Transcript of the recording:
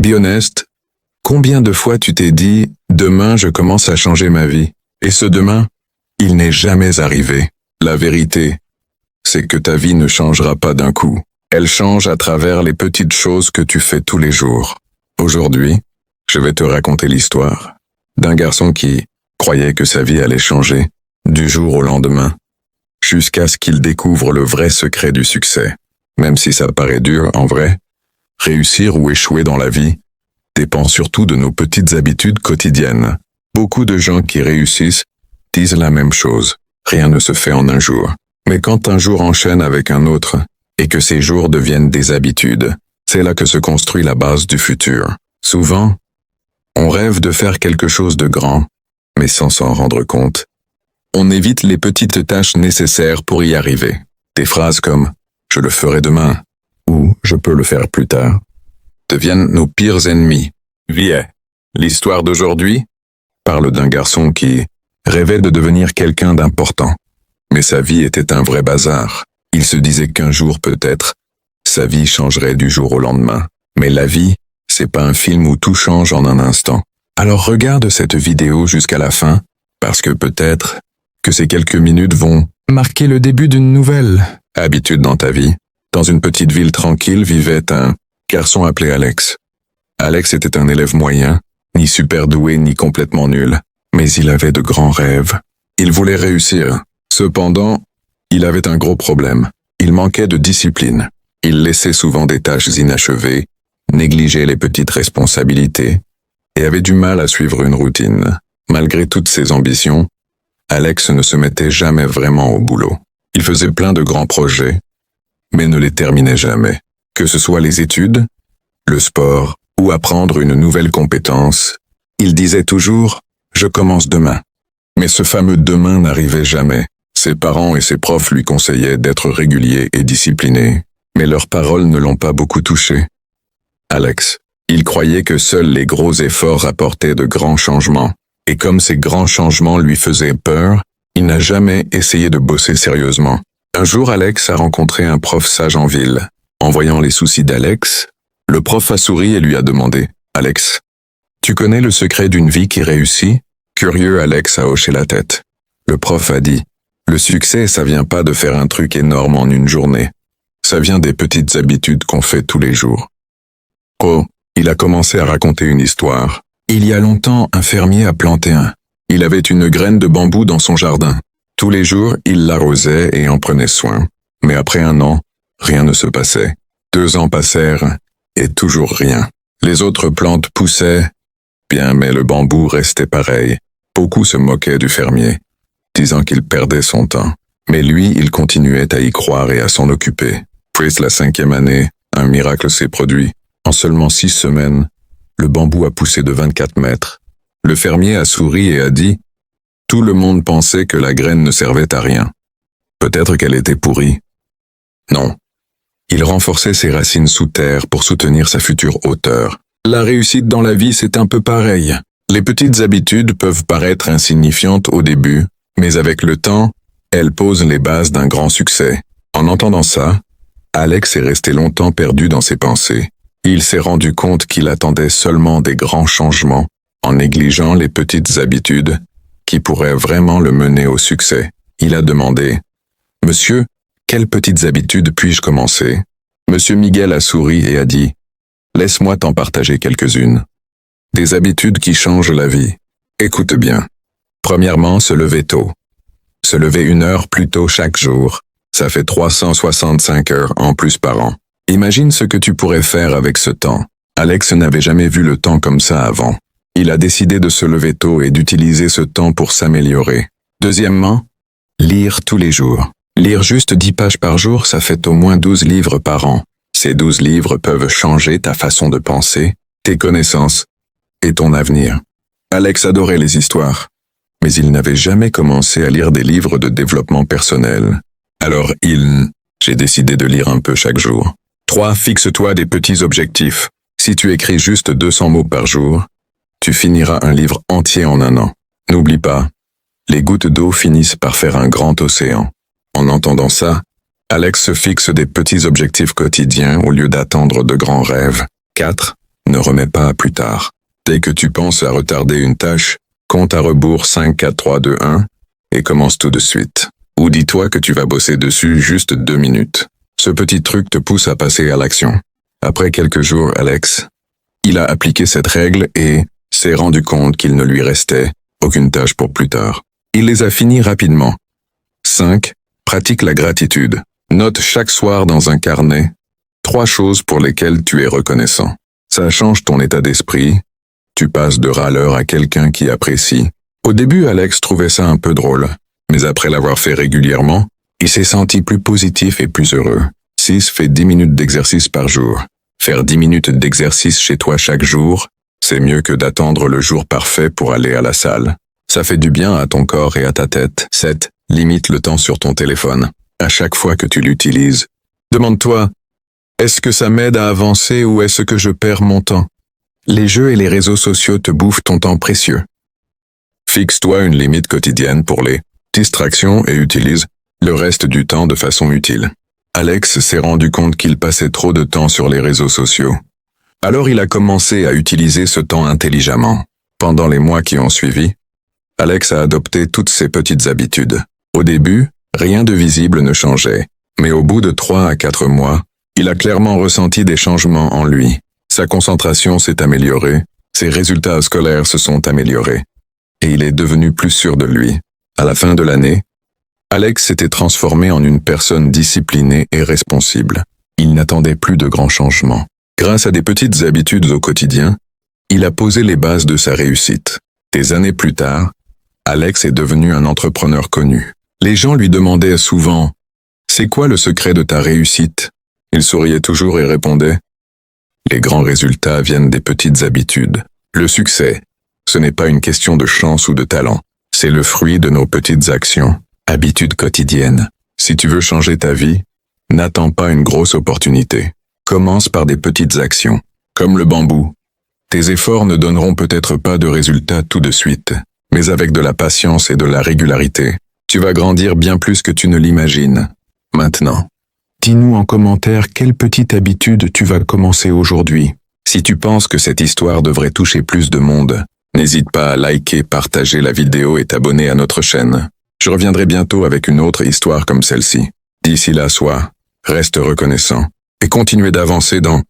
Be honest, combien de fois tu t'es dit « Demain, je commence à changer ma vie » et ce demain, il n'est jamais arrivé. La vérité, c'est que ta vie ne changera pas d'un coup. Elle change à travers les petites choses que tu fais tous les jours. Aujourd'hui, je vais te raconter l'histoire d'un garçon qui croyait que sa vie allait changer du jour au lendemain, jusqu'à ce qu'il découvre le vrai secret du succès. Même si ça paraît dur, en vrai, réussir ou échouer dans la vie dépend surtout de nos petites habitudes quotidiennes. Beaucoup de gens qui réussissent disent la même chose. Rien ne se fait en un jour. Mais quand un jour enchaîne avec un autre, et que ces jours deviennent des habitudes, c'est là que se construit la base du futur. Souvent, on rêve de faire quelque chose de grand, mais sans s'en rendre compte. On évite les petites tâches nécessaires pour y arriver. Des phrases comme « je le ferai demain » ou « je peux le faire plus tard » deviennent nos pires ennemis. Vie. L'histoire d'aujourd'hui parle d'un garçon qui rêvait de devenir quelqu'un d'important. Mais sa vie était un vrai bazar. Il se disait qu'un jour peut-être, sa vie changerait du jour au lendemain. Mais la vie, c'est pas un film où tout change en un instant. Alors regarde cette vidéo jusqu'à la fin, parce que peut-être que ces quelques minutes vont marquer le début d'une nouvelle habitude dans ta vie. Dans une petite ville tranquille vivait un garçon appelé Alex. Alex était un élève moyen, ni super doué ni complètement nul, mais il avait de grands rêves. Il voulait réussir. Cependant, il avait un gros problème. Il manquait de discipline. Il laissait souvent des tâches inachevées, négligeait les petites responsabilités et avait du mal à suivre une routine. Malgré toutes ses ambitions, Alex ne se mettait jamais vraiment au boulot. Il faisait plein de grands projets, mais ne les terminait jamais. Que ce soit les études, le sport ou apprendre une nouvelle compétence, il disait toujours « je commence demain ». Mais ce fameux demain n'arrivait jamais. Ses parents et ses profs lui conseillaient d'être régulier et discipliné, mais leurs paroles ne l'ont pas beaucoup touché. Alex, il croyait que seuls les gros efforts apportaient de grands changements, et comme ces grands changements lui faisaient peur, il n'a jamais essayé de bosser sérieusement. Un jour, Alex a rencontré un prof sage en ville. En voyant les soucis d'Alex, le prof a souri et lui a demandé « Alex, tu connais le secret d'une vie qui réussit ?» Curieux, Alex a hoché la tête. Le prof a dit « Le succès, ça vient pas de faire un truc énorme en une journée. Ça vient des petites habitudes qu'on fait tous les jours. » Oh, il a commencé à raconter une histoire. Il y a longtemps, un fermier a planté Il avait une graine de bambou dans son jardin. Tous les jours, il l'arrosait et en prenait soin. Mais après 1 an, rien ne se passait. 2 ans passèrent et toujours rien. Les autres plantes poussaient, bien, mais le bambou restait pareil. Beaucoup se moquaient du fermier, disant qu'il perdait son temps. Mais lui, il continuait à y croire et à s'en occuper. Puis la 5e année, un miracle s'est produit. En seulement 6 semaines, le bambou a poussé de 24 mètres. Le fermier a souri et a dit « Tout le monde pensait que la graine ne servait à rien. Peut-être qu'elle était pourrie. » Non. Il renforçait ses racines sous terre pour soutenir sa future hauteur. La réussite dans la vie, c'est un peu pareil. Les petites habitudes peuvent paraître insignifiantes au début, mais avec le temps, elles posent les bases d'un grand succès. En entendant ça, Alex est resté longtemps perdu dans ses pensées. Il s'est rendu compte qu'il attendait seulement des grands changements, en négligeant les petites habitudes qui pourraient vraiment le mener au succès. Il a demandé « Monsieur, quelles petites habitudes puis-je commencer ?» Monsieur Miguel a souri et a dit « Laisse-moi t'en partager quelques-unes. Des habitudes qui changent la vie. Écoute bien. Premièrement, se lever tôt. Se lever 1 heure plus tôt chaque jour, ça fait 365 heures en plus par an. Imagine ce que tu pourrais faire avec ce temps. Alex n'avait jamais vu le temps comme ça avant. Il a décidé de se lever tôt et d'utiliser ce temps pour s'améliorer. Deuxièmement, lire tous les jours. Lire juste 10 pages par jour, ça fait au moins 12 livres par an. Ces 12 livres peuvent changer ta façon de penser, tes connaissances et ton avenir. Alex adorait les histoires, mais il n'avait jamais commencé à lire des livres de développement personnel. Alors j'ai décidé de lire un peu chaque jour. 3. Fixe-toi des petits objectifs. Si tu écris juste 200 mots par jour, tu finiras un livre entier en 1 an. N'oublie pas, les gouttes d'eau finissent par faire un grand océan. En entendant ça, Alex se fixe des petits objectifs quotidiens au lieu d'attendre de grands rêves. 4. Ne remets pas à plus tard. Dès que tu penses à retarder une tâche, compte à rebours 5, 4, 3, 2, 1 et commence tout de suite. Ou dis-toi que tu vas bosser dessus juste 2 minutes. Ce petit truc te pousse à passer à l'action. Après quelques jours, Alex, il a appliqué cette règle et s'est rendu compte qu'il ne lui restait aucune tâche pour plus tard. Il les a finis rapidement. 5. Pratique la gratitude. Note chaque soir dans un carnet 3 choses pour lesquelles tu es reconnaissant. Ça change ton état d'esprit. Tu passes de râleur à quelqu'un qui apprécie. Au début, Alex trouvait ça un peu drôle, mais après l'avoir fait régulièrement, il s'est senti plus positif et plus heureux. 6. Fais 10 minutes d'exercice par jour. Faire 10 minutes d'exercice chez toi chaque jour, c'est mieux que d'attendre le jour parfait pour aller à la salle. Ça fait du bien à ton corps et à ta tête. 7. Limite le temps sur ton téléphone. À chaque fois que tu l'utilises, demande-toi, est-ce que ça m'aide à avancer ou est-ce que je perds mon temps? Les jeux et les réseaux sociaux te bouffent ton temps précieux. Fixe-toi une limite quotidienne pour les distractions et utilise le reste du temps de façon utile. Alex s'est rendu compte qu'il passait trop de temps sur les réseaux sociaux. Alors il a commencé à utiliser ce temps intelligemment. Pendant les mois qui ont suivi, Alex a adopté toutes ses petites habitudes. Au début, rien de visible ne changeait, mais au bout de 3 à 4 mois, il a clairement ressenti des changements en lui. Sa concentration s'est améliorée, ses résultats scolaires se sont améliorés, et il est devenu plus sûr de lui. À la fin de l'année, Alex s'était transformé en une personne disciplinée et responsible. Il n'attendait plus de grands changements. Grâce à des petites habitudes au quotidien, il a posé les bases de sa réussite. Des années plus tard, Alex est devenu un entrepreneur connu. Les gens lui demandaient souvent « C'est quoi le secret de ta réussite ?» Il souriait toujours et répondait « Les grands résultats viennent des petites habitudes. Le succès, ce n'est pas une question de chance ou de talent, c'est le fruit de nos petites actions, habitudes quotidiennes. Si tu veux changer ta vie, n'attends pas une grosse opportunité. Commence par des petites actions, comme le bambou. Tes efforts ne donneront peut-être pas de résultats tout de suite, mais avec de la patience et de la régularité, tu vas grandir bien plus que tu ne l'imagines. Maintenant, dis-nous en commentaire quelle petite habitude tu vas commencer aujourd'hui. Si tu penses que cette histoire devrait toucher plus de monde, n'hésite pas à liker, partager la vidéo et t'abonner à notre chaîne. Je reviendrai bientôt avec une autre histoire comme celle-ci. D'ici là, reste reconnaissant et continuez d'avancer dans